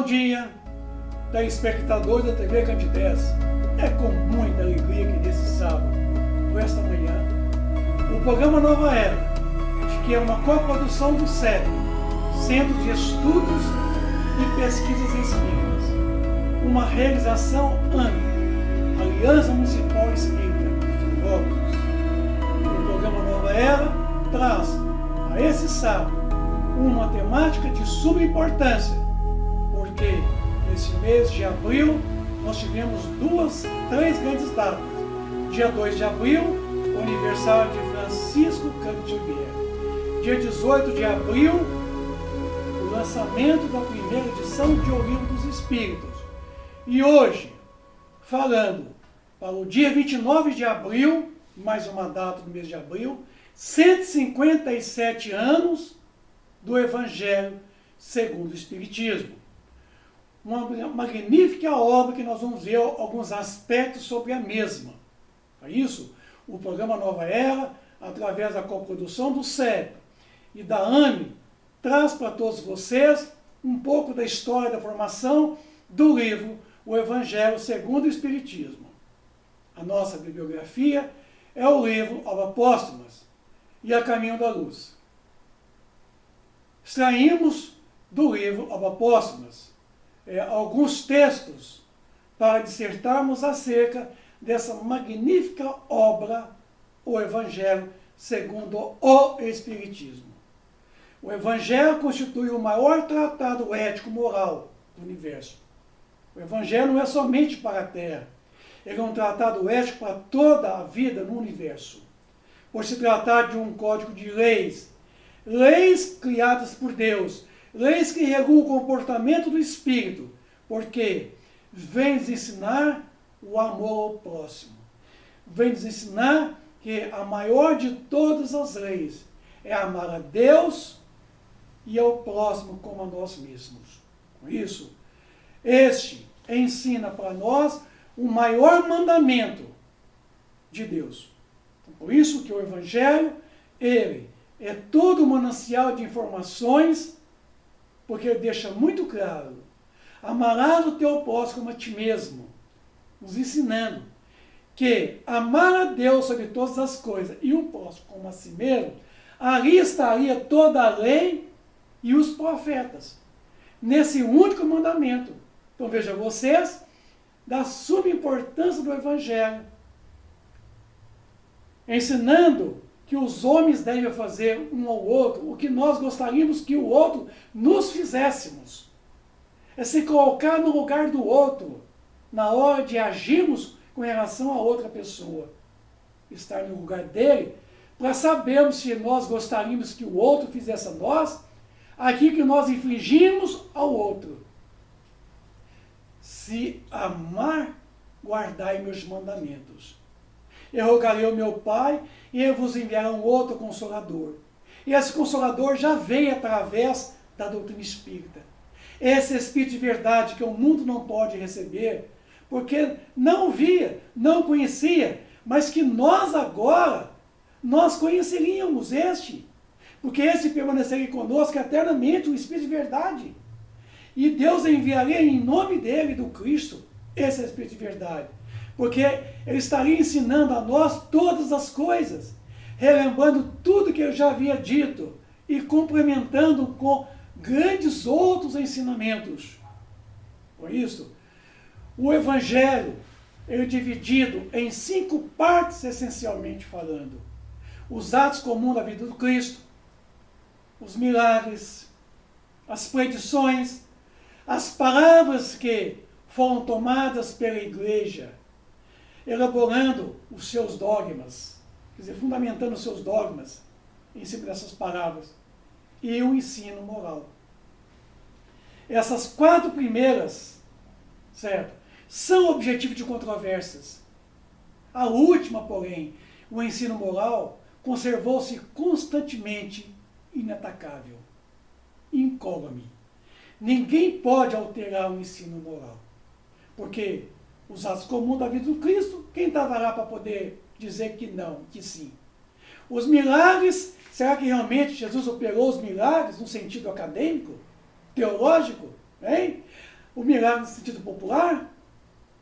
Bom dia, telespectadores da TV Candidez. É com muita alegria que nesse sábado, por esta manhã, o programa Nova Era, que é uma coprodução do CEP, Centro de Estudos e Pesquisas Espíritas, uma realização AME, Aliança Municipal Espírita de Óbidos. O programa Nova Era traz a esse sábado uma temática de suma importância, porque nesse mês de abril nós tivemos três grandes datas. Dia 2 de abril, o aniversário de Francisco Cândido Xavier. Dia 18 de abril, o lançamento da primeira edição de O Livro dos Espíritos. E hoje, falando para o dia 29 de abril, mais uma data do mês de abril, 157 anos do Evangelho segundo o Espiritismo. Uma magnífica obra que nós vamos ver alguns aspectos sobre a mesma. Para isso, o programa Nova Era, através da coprodução do CEP e da AME, traz para todos vocês um pouco da história da formação do livro O Evangelho segundo o Espiritismo. A nossa bibliografia é o livro Obras Póstumas e A Caminho da Luz. Extraímos do livro Obras Póstumas alguns textos para dissertarmos acerca dessa magnífica obra, o Evangelho segundo o Espiritismo. O Evangelho constitui o maior tratado ético-moral do universo. O Evangelho não é somente para a Terra, ele é um tratado ético para toda a vida no universo. Por se tratar de um código de leis criadas por Deus, leis que regulam o comportamento do espírito, porque vem nos ensinar o amor ao próximo. Vem nos ensinar que a maior de todas as leis é amar a Deus e ao próximo como a nós mesmos. Com isso, este ensina para nós o maior mandamento de Deus. Por isso que o Evangelho, ele é todo um manancial de informações, porque ele deixa muito claro: amarás o teu próximo como a ti mesmo, nos ensinando que amar a Deus sobre todas as coisas e o próximo como a si mesmo, ali estaria toda a lei e os profetas, nesse único mandamento. Então vejam vocês, da suma importância do Evangelho, ensinando que os homens devem fazer um ao outro o que nós gostaríamos que o outro nos fizéssemos. É se colocar no lugar do outro, na hora de agirmos com relação a outra pessoa. Estar no lugar dele, para sabermos se nós gostaríamos que o outro fizesse a nós aquilo que nós infligimos ao outro. Se amar, guardai meus mandamentos. Eu rogarei ao meu Pai, e ele vos enviará um outro Consolador. E esse Consolador já veio através da doutrina espírita. Esse Espírito de verdade que o mundo não pode receber, porque não via, não conhecia, mas que nós agora, nós conheceríamos este. Porque esse permaneceria conosco eternamente, o Espírito de verdade. E Deus enviaria em nome dele, do Cristo, esse Espírito de verdade. Porque ele estaria ensinando a nós todas as coisas, relembrando tudo que ele já havia dito e complementando com grandes outros ensinamentos. Por isso, o Evangelho ele é dividido em 5 partes, essencialmente falando: os atos comuns da vida do Cristo, os milagres, as predições, as palavras que foram tomadas pela Igreja, elaborando os seus dogmas, quer dizer, fundamentando os seus dogmas em cima dessas palavras, e o ensino moral. Essas 4 primeiras, certo, são objetivo de controvérsias. A última, porém, o ensino moral, conservou-se constantemente inatacável, incólume. Ninguém pode alterar o ensino moral, porque os atos comuns da vida do Cristo, quem estava lá para poder dizer que não, que sim? Os milagres, será que realmente Jesus operou os milagres no sentido acadêmico, teológico? Hein? o milagre no sentido popular?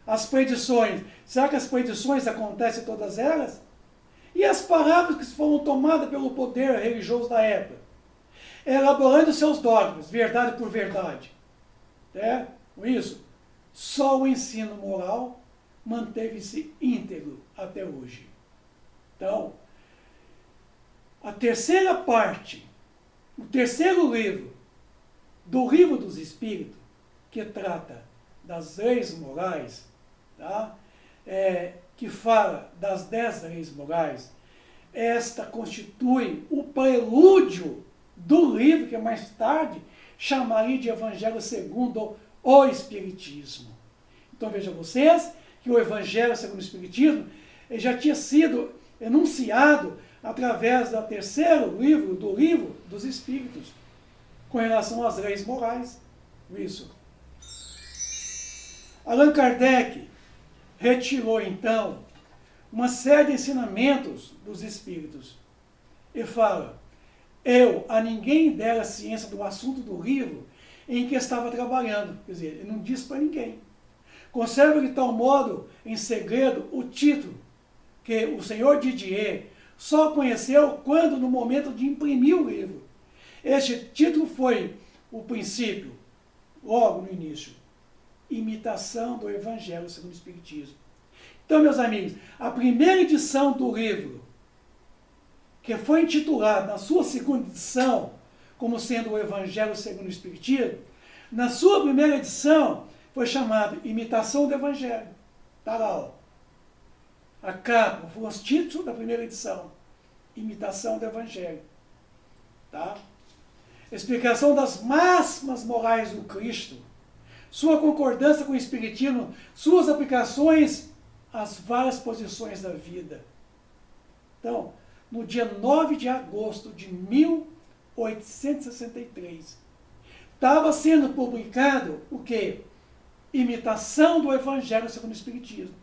As predições, será que as predições acontecem todas elas? E as palavras que foram tomadas pelo poder religioso da época? Elaborando seus dogmas, verdade por verdade. Com isso, só o ensino moral manteve-se íntegro até hoje. Então, a terceira parte, o terceiro livro do Livro dos Espíritos, que trata das leis morais, que fala das 10 leis morais, esta constitui o prelúdio do livro que mais tarde chamaria de Evangelho segundo o Espiritismo. Então vejam vocês que o Evangelho segundo o Espiritismo já tinha sido enunciado através do terceiro livro do Livro dos Espíritos, com relação às leis morais. Isso. Allan Kardec retirou, então, uma série de ensinamentos dos Espíritos e fala: eu a ninguém dera ciência do assunto do livro em que estava trabalhando. Quer dizer, ele não disse para ninguém. Conserva de tal modo em segredo o título que o senhor Didier só conheceu quando, no momento de imprimir o livro. Este título foi o princípio, logo no início: Imitação do Evangelho segundo o Espiritismo. Então, meus amigos, a primeira edição do livro, que foi intitulada na sua segunda edição como sendo o Evangelho segundo o Espiritismo, na sua primeira edição foi chamado Imitação do Evangelho. Está lá, ó. A capa, foram os títulos da primeira edição. Imitação do Evangelho. Tá? Explicação das máximas morais do Cristo, sua concordância com o Espiritismo, suas aplicações às várias posições da vida. Então, no dia 9 de agosto de 1863, estava sendo publicado o quê? Imitação do Evangelho segundo o Espiritismo.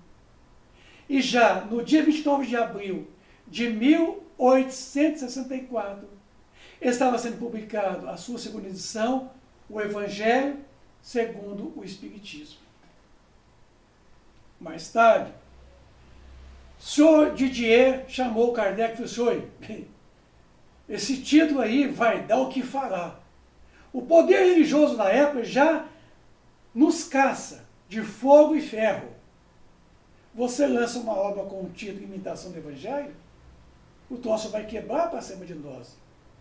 E já no dia 29 de abril de 1864, estava sendo publicado a sua segunda edição, o Evangelho segundo o Espiritismo. Mais tarde, o senhor Didier chamou Kardec e falou: senhor, esse título aí vai dar o que falar. O poder religioso da época já nos caça de fogo e ferro. Você lança uma obra com o título Imitação do Evangelho, o troço vai quebrar para cima de nós.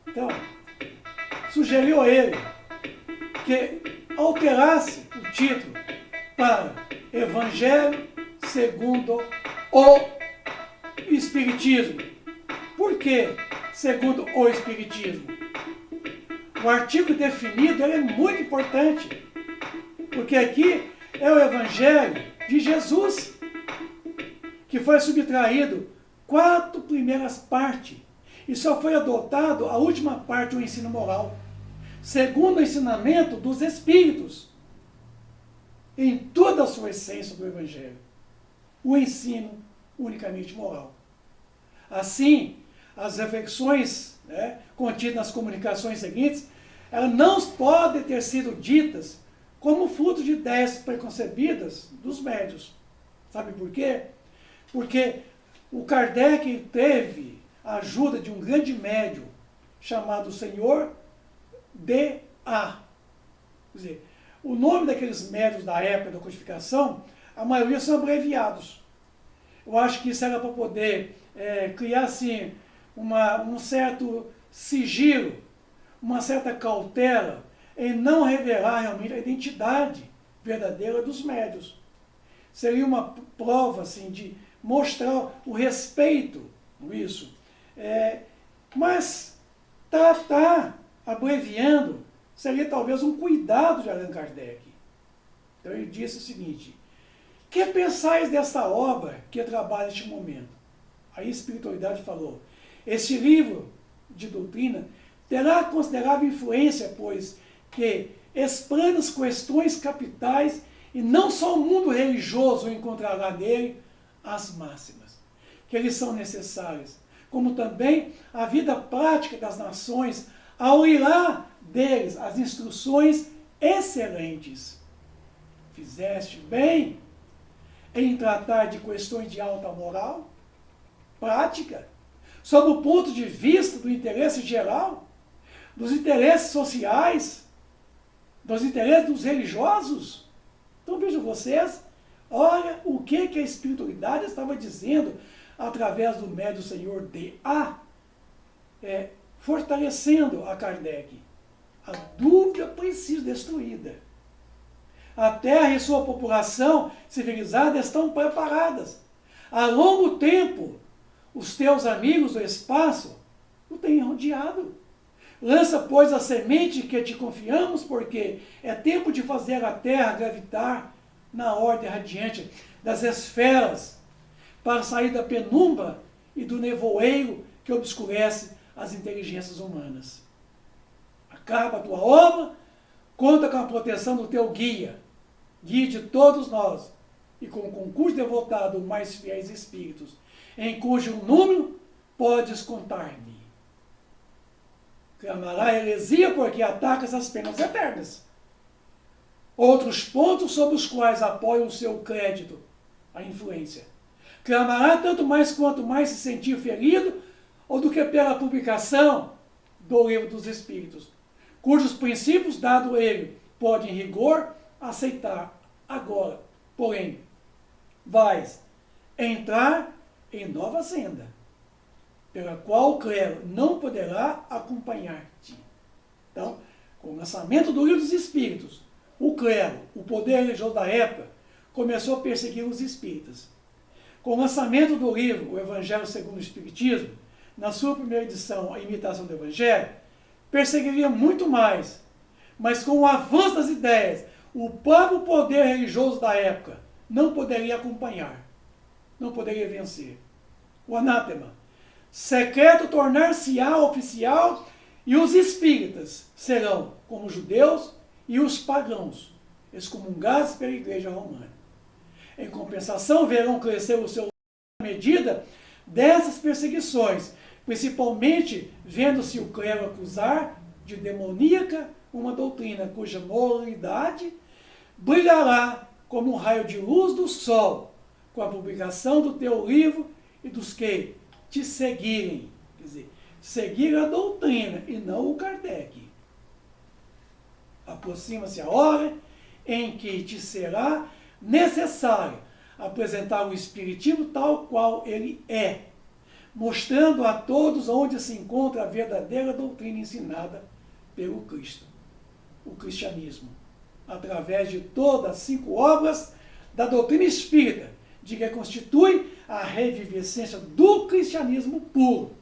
Então, sugeriu a ele que alterasse o título para Evangelho segundo o Espiritismo. Por que segundo o Espiritismo? O artigo definido é muito importante, porque aqui é o Evangelho de Jesus, que foi subtraído 4 primeiras partes, e só foi adotado a última parte, o ensino moral, segundo o ensinamento dos Espíritos, em toda a sua essência do Evangelho, o ensino unicamente moral. Assim, as reflexões contidas nas comunicações seguintes, elas não podem ter sido ditas como fruto de ideias preconcebidas dos médios. Sabe por quê? Porque o Kardec teve a ajuda de um grande médium chamado Senhor D.A. Quer dizer, o nome daqueles médios da época da codificação, a maioria são abreviados. Eu acho que isso era para poder criar assim, um certo sigilo, uma certa cautela em não revelar realmente a identidade verdadeira dos médios. Seria uma prova assim, de mostrar o respeito por isso. Mas tá abreviando seria talvez um cuidado de Allan Kardec. Então ele disse o seguinte: que pensais dessa obra que eu trabalho neste momento? Aí a espiritualidade falou: este livro de doutrina terá considerável influência, pois que explana as questões capitais, e não só o mundo religioso encontrará nele as máximas, que eles são necessárias, como também a vida prática das nações, ao irá deles as instruções excelentes. fizeste bem em tratar de questões de alta moral, prática, sob o ponto de vista do interesse geral, dos interesses sociais, dos interesses dos religiosos. Então vejam vocês, olha o que a espiritualidade estava dizendo através do médium Senhor D.A., fortalecendo a Kardec. A dúvida precisa ser destruída. A Terra e sua população civilizada estão preparadas. Há longo tempo, os teus amigos do espaço o têm rodeado. Lança, pois, a semente que te confiamos, porque é tempo de fazer a Terra gravitar na ordem radiante das esferas, para sair da penumbra e do nevoeiro que obscurece as inteligências humanas. Acaba a tua obra, conta com a proteção do teu guia, guia de todos nós, e com o concurso devotado mais fiéis espíritos, em cujo número podes contar-me. Clamará a heresia porque atacas as penas eternas. Outros pontos sobre os quais apoia o seu crédito, a influência. Clamará tanto mais quanto mais se sentir ferido, ou do que pela publicação do Livro dos Espíritos, cujos princípios, dado ele, pode em rigor aceitar agora. Porém, vais entrar em nova senda, pela qual o clero não poderá acompanhar-te. Então, com o lançamento do Livro dos Espíritos, o clero, o poder religioso da época, começou a perseguir os espíritas. Com o lançamento do livro O Evangelho segundo o Espiritismo, na sua primeira edição, A Imitação do Evangelho, perseguiria muito mais. Mas com o avanço das ideias, o próprio poder religioso da época não poderia acompanhar, não poderia vencer. O anátema, secreto tornar-se-á oficial, e os espíritas serão como os judeus e os pagãos, excomungados pela Igreja Romana. Em compensação, verão crescer o seu à medida dessas perseguições, principalmente vendo-se o clero acusar de demoníaca uma doutrina cuja moralidade brilhará como um raio de luz do sol com a publicação do teu livro e dos que te seguirem. Quer dizer, seguir a doutrina e não o Kardec. Aproxima-se a hora em que te será necessário apresentar o Espiritismo tal qual ele é, mostrando a todos onde se encontra a verdadeira doutrina ensinada pelo Cristo, o cristianismo, através de todas as 5 obras da doutrina espírita, de que constitui a revivescência do cristianismo puro.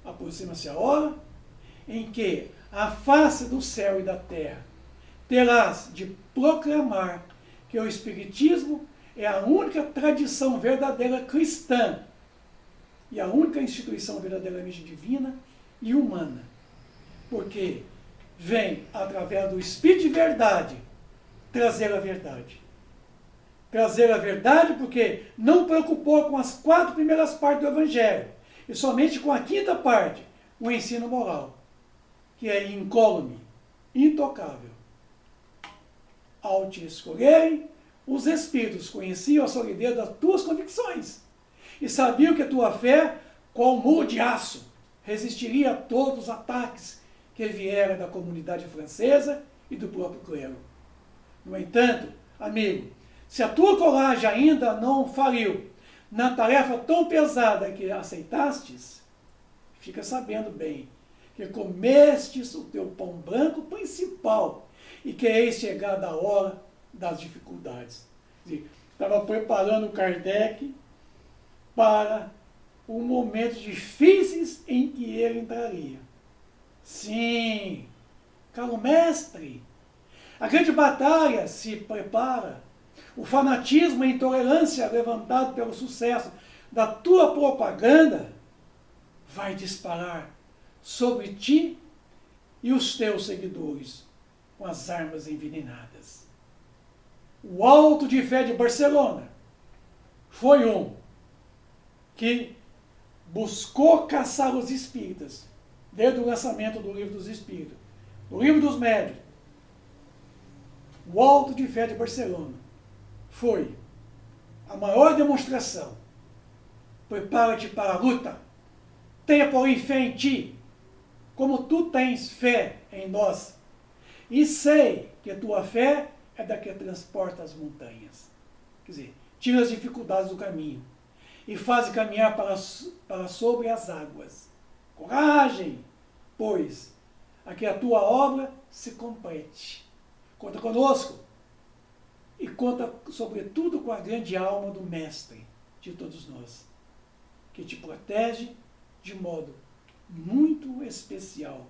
Aproxima-se a hora em que a face do céu e da terra terás de proclamar que o Espiritismo é a única tradição verdadeira cristã e a única instituição verdadeiramente divina e humana, porque vem, através do Espírito de verdade, trazer a verdade. Trazer a verdade porque não preocupou com as 4 primeiras partes do Evangelho, e somente com a 5ª parte, o ensino moral, que é incólume, intocável. Ao te escolherem, os Espíritos conheciam a solidez das tuas convicções e sabiam que a tua fé, qual muro de aço, resistiria a todos os ataques que vieram da comunidade francesa e do próprio clero. No entanto, amigo, se a tua coragem ainda não faliu na tarefa tão pesada que aceitastes, fica sabendo bem que comestes o teu pão branco principal e que eis chegada a hora das dificuldades. Estava preparando Kardec para os momentos difíceis em que ele entraria. Sim, caro mestre, a grande batalha se prepara. O fanatismo e a intolerância levantado pelo sucesso da tua propaganda vai disparar sobre ti e os teus seguidores com as armas envenenadas. O Alto de Fé de Barcelona foi um que buscou caçar os espíritas desde o lançamento do Livro dos Espíritos, do Livro dos Médiuns, O Alto de Fé de Barcelona foi a maior demonstração. Prepara-te para a luta. Tenha, porém, fé em ti, como tu tens fé em nós. E sei que a tua fé é da que transporta as montanhas. Quer dizer, tira as dificuldades do caminho e faz caminhar para sobre as águas. Coragem, pois, a que a tua obra se complete. Conta conosco e conta, sobretudo, com a grande alma do Mestre de todos nós, que te protege de modo muito especial,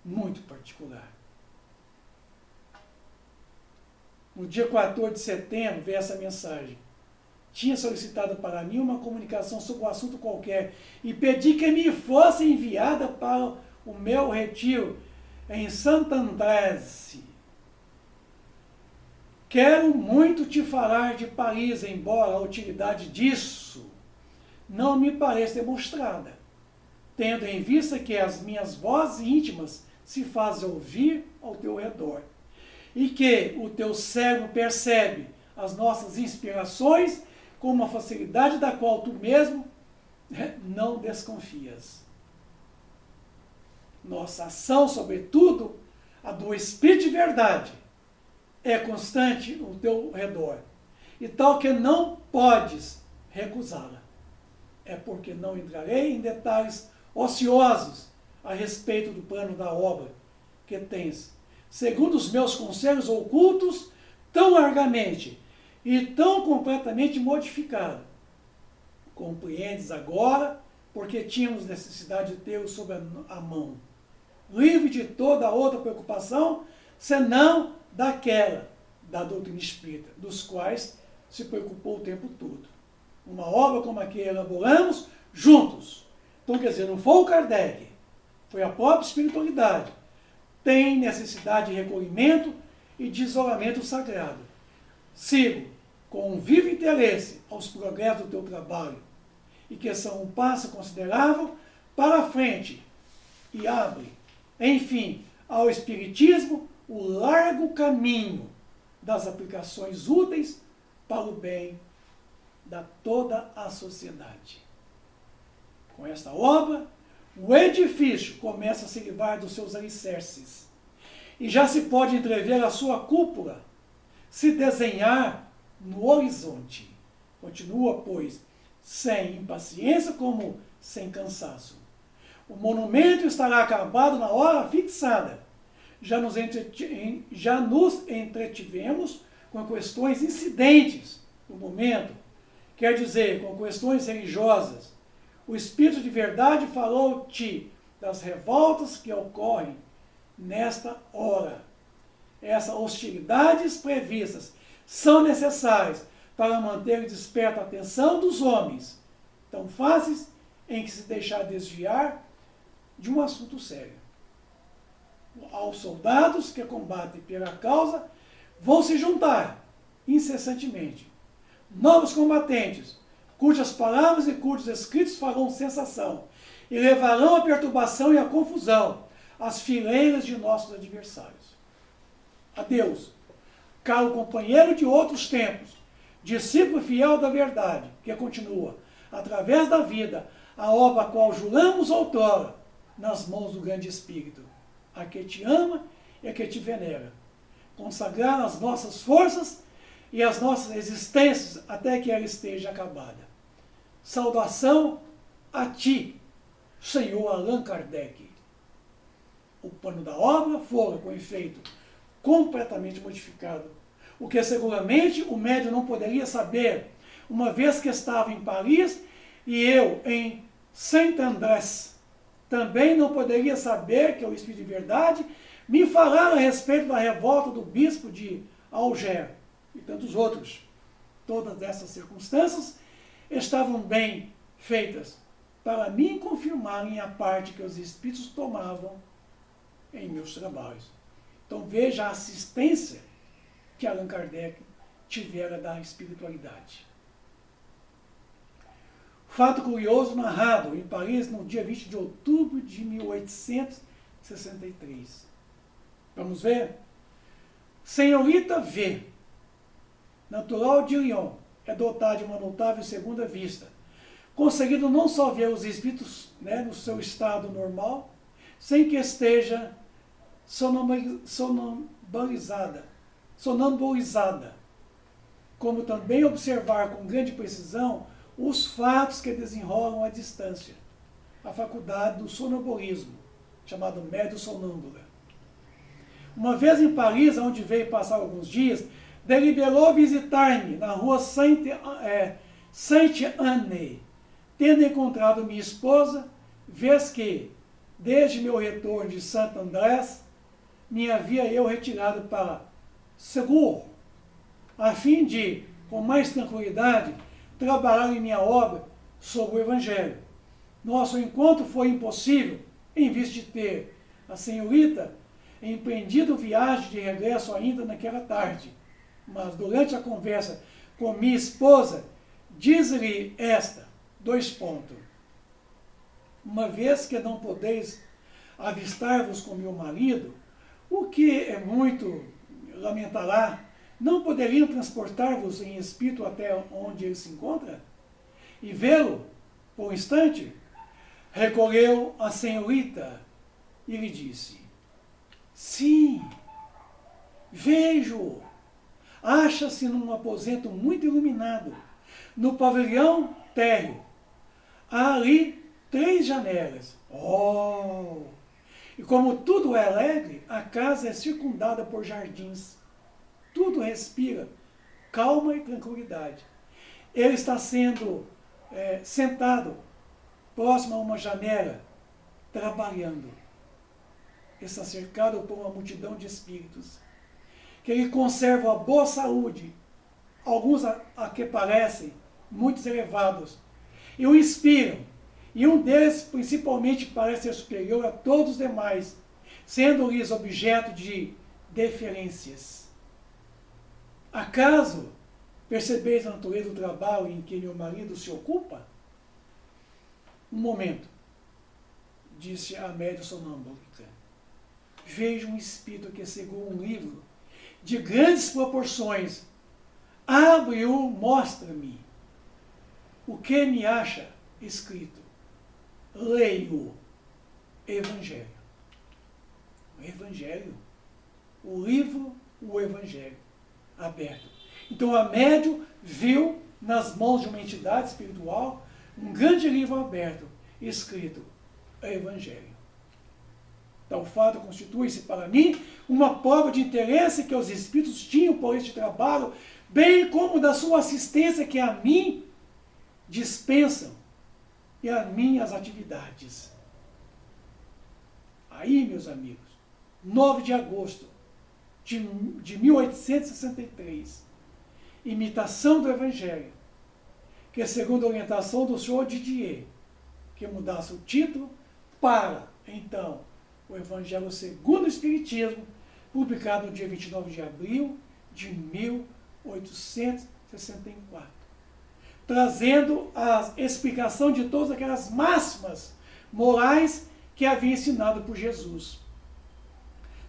muito particular. No dia 14 de setembro veio essa mensagem. Tinha solicitado para mim uma comunicação sobre um assunto qualquer e pedi que me fosse enviada para o meu retiro em Santo Andrés. Quero muito te falar de Paris, embora a utilidade disso não me pareça demonstrada, tendo em vista que as minhas vozes íntimas se fazem ouvir ao teu redor, e que o teu cérebro percebe as nossas inspirações com uma facilidade da qual tu mesmo não desconfias. Nossa ação, sobretudo, a do Espírito de verdade, é constante no teu redor, e tal que não podes recusá-la. É porque não entrarei em detalhes ociosos a respeito do plano da obra que tens, segundo os meus conselhos ocultos, tão largamente e tão completamente modificado. Compreendes agora porque tínhamos necessidade de tê-lo sob a mão, livre de toda outra preocupação, senão daquela da doutrina espírita, dos quais se preocupou o tempo todo. Uma obra como a que elaboramos juntos. Então, quer dizer, não foi o Kardec, foi a própria espiritualidade. Tem necessidade de recolhimento e de isolamento sagrado. Sigo com um vivo interesse aos progressos do teu trabalho, e que são um passo considerável para a frente, e abre, enfim, ao Espiritismo o largo caminho das aplicações úteis para o bem da toda a sociedade. Com esta obra, o edifício começa a se livrar dos seus alicerces, e já se pode entrever a sua cúpula se desenhar no horizonte. Continua, pois, sem impaciência como sem cansaço. O monumento estará acabado na hora fixada. Já nos entretivemos com questões incidentes do momento, quer dizer, com questões religiosas. O Espírito de verdade falou-te das revoltas que ocorrem nesta hora. Essas hostilidades previstas são necessárias para manter desperta a atenção dos homens, tão fáceis em que se deixar desviar de um assunto sério. Aos soldados que combatem pela causa vão se juntar incessantemente novos combatentes, cujas palavras e cujos escritos farão sensação e levarão a perturbação e a confusão às fileiras de nossos adversários. Adeus, caro companheiro de outros tempos, discípulo fiel da verdade, que continua, através da vida, a obra a qual juramos outrora, nas mãos do grande Espírito, a que te ama e a que te venera. Consagrar as nossas forças e as nossas existências até que ela esteja acabada. Saudação a ti, Senhor Allan Kardec. O plano da obra fora, com efeito, completamente modificado, o que seguramente o médium não poderia saber, uma vez que estava em Paris e eu em Saint-Andrés. Também não poderia saber que o Espírito de Verdade me falara a respeito da revolta do bispo de Alger e tantos outros. Todas essas circunstâncias estavam bem feitas para mim confirmarem a parte que os Espíritos tomavam em meus trabalhos. Então veja a assistência que Allan Kardec tivera da espiritualidade. Fato curioso narrado em Paris no dia 20 de outubro de 1863. Vamos ver? Senhorita V, natural de Lyon, é dotada de uma notável segunda vista, conseguindo não só ver os espíritos, né, no seu estado normal, sem que esteja sonambulizada, como também observar com grande precisão os fatos que desenrolam à distância, a faculdade do sonambulismo, chamado médio sonâmbula. Uma vez em Paris, onde veio passar alguns dias, deliberou visitar-me na rua Sainte-Anne, tendo encontrado minha esposa, vez que, desde meu retorno de Saint-Andrés, me havia eu retirado para Segur, a fim de, com mais tranquilidade, trabalhar em minha obra sobre o Evangelho. Nosso encontro foi impossível, em vista de ter a senhorita empreendido viagem de regresso ainda naquela tarde. Mas durante a conversa com minha esposa, diz-lhe esta, uma vez que não podeis avistar-vos com meu marido, o que é muito lamentará, não poderiam transportar-vos em espírito até onde ele se encontra? E vê-lo, por um instante, recolheu a senhorita e lhe disse, sim, vejo, acha-se num aposento muito iluminado, no pavilhão térreo. Há ali 3 janelas. Oh! E como tudo é alegre, a casa é circundada por jardins. Tudo respira calma e tranquilidade. Ele está sendo sentado próximo a uma janela, trabalhando. Está cercado por uma multidão de espíritos, que ele conserva a boa saúde, alguns a que parecem muito elevados, e o inspiram, e um deles principalmente parece ser superior a todos os demais, sendo-lhes objeto de deferências. Acaso percebeis a natureza do trabalho em que meu marido se ocupa? Um momento, disse a médium sonâmbulica. Vejo um espírito que segura um livro de grandes proporções. Abre-o, mostra-me. O que me acha escrito? Leio Evangelho. O Evangelho. O livro, o Evangelho. Aberto. Então a médium viu nas mãos de uma entidade espiritual um grande livro aberto, escrito Evangelho. Tal fato constitui-se para mim uma prova de interesse que os espíritos tinham por este trabalho, bem como da sua assistência que a mim dispensam e a minhas atividades. Aí, meus amigos, 9 de agosto de 1863, imitação do Evangelho, que segundo a orientação do senhor Didier, que mudasse o título para, então, o Evangelho segundo o Espiritismo, publicado no dia 29 de abril de 1864, trazendo a explicação de todas aquelas máximas morais que havia ensinado por Jesus.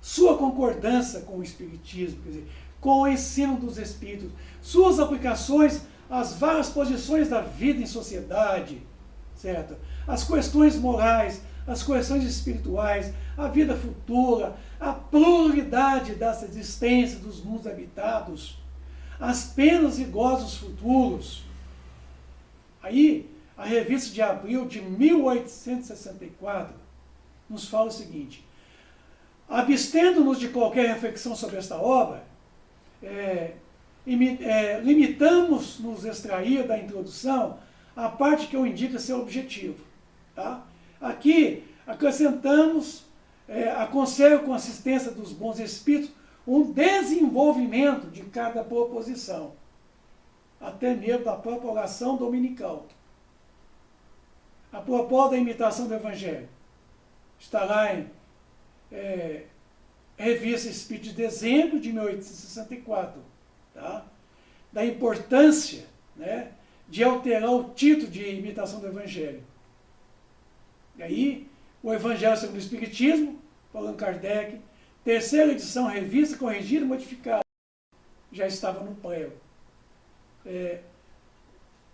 Sua concordância com o Espiritismo, quer dizer, com o ensino dos Espíritos, suas aplicações às várias posições da vida em sociedade, certo? As questões morais, as questões espirituais, a vida futura, a pluralidade das existências dos mundos habitados, as penas e gozos futuros. Aí, a revista de abril de 1864 nos fala o seguinte: abstendo-nos de qualquer reflexão sobre esta obra, limitamos-nos a extrair da introdução a parte que eu indico seu objetivo. Tá? Aqui, acrescentamos, aconselho com assistência dos bons espíritos, um desenvolvimento de cada proposição, até mesmo da própria oração dominical. A propósito da imitação do Evangelho, está lá em Revista Espírita de dezembro de 1864, tá? Da importância, né, de alterar o título de imitação do Evangelho. E aí, o Evangelho segundo o Espiritismo, Allan Kardec, terceira edição, revista, corrigida e modificada, já estava no prelo,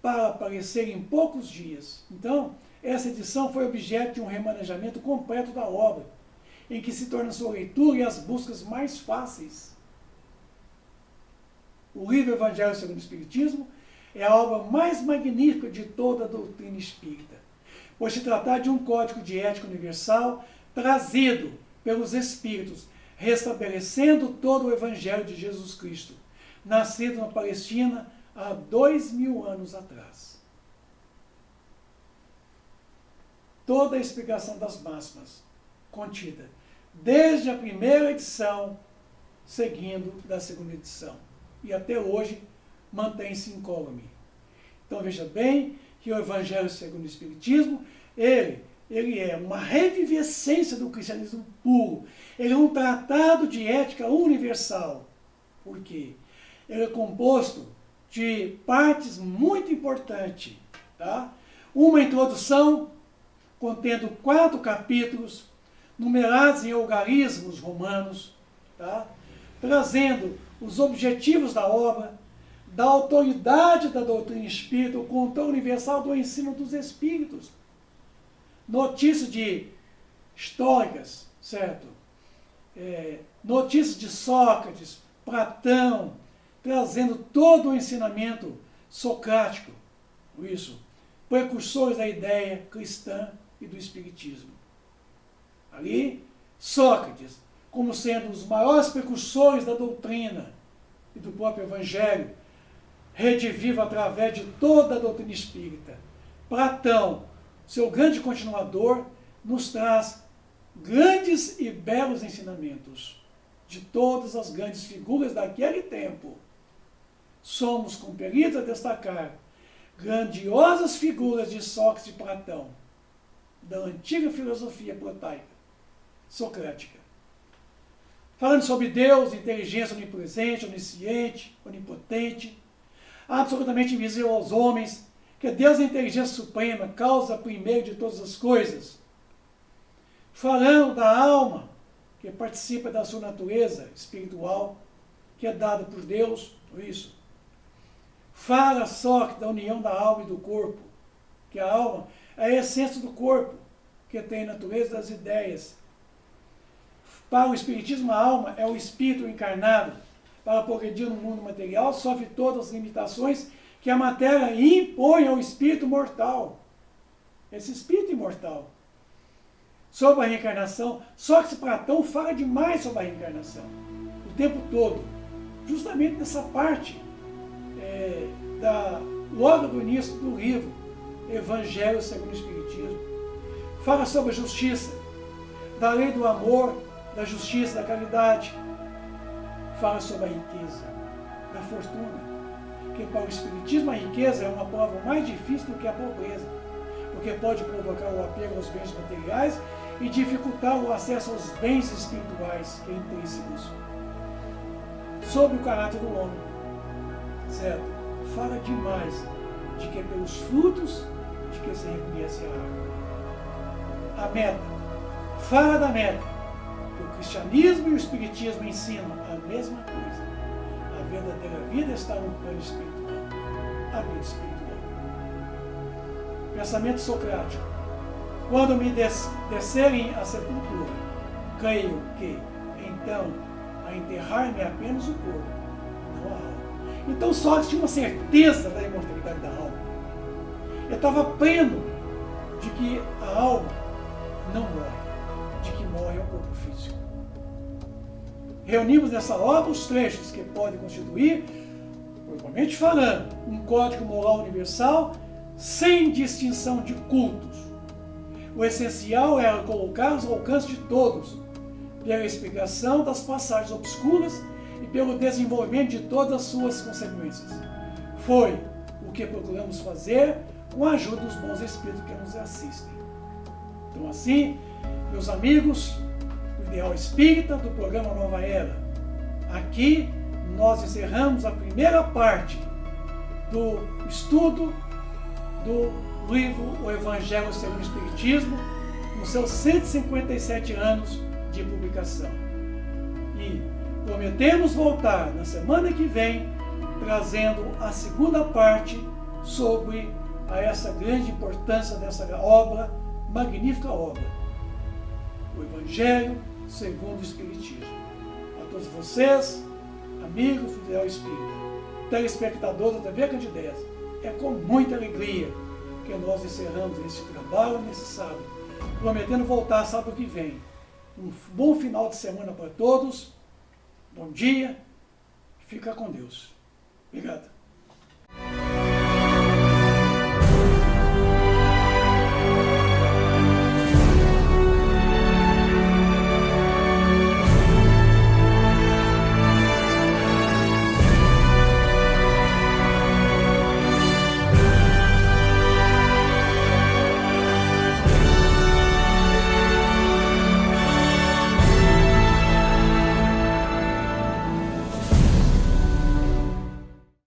para aparecer em poucos dias. Então, essa edição foi objeto de um remanejamento completo da obra, em que se torna sua leitura e as buscas mais fáceis. O livro Evangelho segundo o Espiritismo é a obra mais magnífica de toda a doutrina espírita, pois se trata de um código de ética universal trazido pelos Espíritos, restabelecendo todo o Evangelho de Jesus Cristo, nascido na Palestina há 2000 anos atrás. Toda a explicação das máximas contida, desde a primeira edição, seguindo da segunda edição, e até hoje mantém-se incólume. Então veja bem que o Evangelho segundo o Espiritismo, ele é uma revivescência do cristianismo puro. Ele é um tratado de ética universal. Por quê? Ele é composto de partes muito importantes. Tá? Uma introdução, contendo 4 capítulos, numerados em algarismos romanos, tá? Trazendo os objetivos da obra, da autoridade da doutrina espírita, o controle universal do ensino dos espíritos. Notícias históricas, certo? Notícias de Sócrates, Platão, trazendo todo o ensinamento socrático, isso, precursores da ideia cristã e do espiritismo. Ali, Sócrates, como sendo os maiores precursores da doutrina e do próprio Evangelho, redivivo através de toda a doutrina espírita. Platão, seu grande continuador, nos traz grandes e belos ensinamentos de todas as grandes figuras daquele tempo. Somos compelidos a destacar grandiosas figuras de Sócrates e Platão, da antiga filosofia protaica, socrática. Falando sobre Deus, inteligência onipresente, onisciente, onipotente, absolutamente invisível aos homens, que Deus é a inteligência suprema, causa primeiro de todas as coisas. Falando da alma, que participa da sua natureza espiritual, que é dada por Deus, isso. Fala só da união da alma e do corpo, que a alma é a essência do corpo, que tem a natureza das ideias. Para o Espiritismo, a alma é o espírito encarnado. Para progredir no mundo material, sofre todas as limitações que a matéria impõe ao espírito mortal. Esse espírito imortal. Sobre a reencarnação, só que Platão fala demais sobre a reencarnação, o tempo todo. Justamente nessa parte, logo do início do livro, Evangelho segundo o Espiritismo. Fala sobre a justiça, da lei do amor, da justiça, da caridade. Fala sobre a riqueza, da fortuna. Porque para o Espiritismo a riqueza é uma prova mais difícil do que a pobreza. Porque pode provocar o apego aos bens materiais e dificultar o acesso aos bens espirituais, que é intrínsecos. Sobre o caráter do homem, certo? Fala demais de que é pelos frutos de que se reconhece a árvore. A meta. Fala da meta. O cristianismo e o espiritismo ensinam a mesma coisa. A verdadeira vida está no plano espiritual. A vida espiritual. Pensamento socrático. Quando me descerem à sepultura, creio que, então, a enterrar-me é apenas o corpo, não a alma. Então Sócrates tinha uma certeza da imortalidade da alma. Ele estava pleno de que a alma não morre, de que morre o corpo físico. Reunimos nessa obra os trechos que podem constituir, propriamente falando, um código moral universal sem distinção de cultos. O essencial era colocá-los ao alcance de todos, pela explicação das passagens obscuras e pelo desenvolvimento de todas as suas consequências. Foi o que procuramos fazer com a ajuda dos bons espíritos que nos assistem. Então assim, meus amigos, o Ideal Espírita do programa Nova Era. Aqui nós encerramos a primeira parte do estudo do livro O Evangelho segundo o Espiritismo, nos seus 157 anos de publicação. E prometemos voltar na semana que vem, trazendo a segunda parte sobre essa grande importância dessa obra, magnífica obra, o Evangelho segundo o Espiritismo. A todos vocês, amigo fiel espírita, telespectador da TV Candidez, é com muita alegria que nós encerramos esse trabalho nesse sábado, prometendo voltar sábado que vem. Um bom final de semana para todos, bom dia, fica com Deus. Obrigado.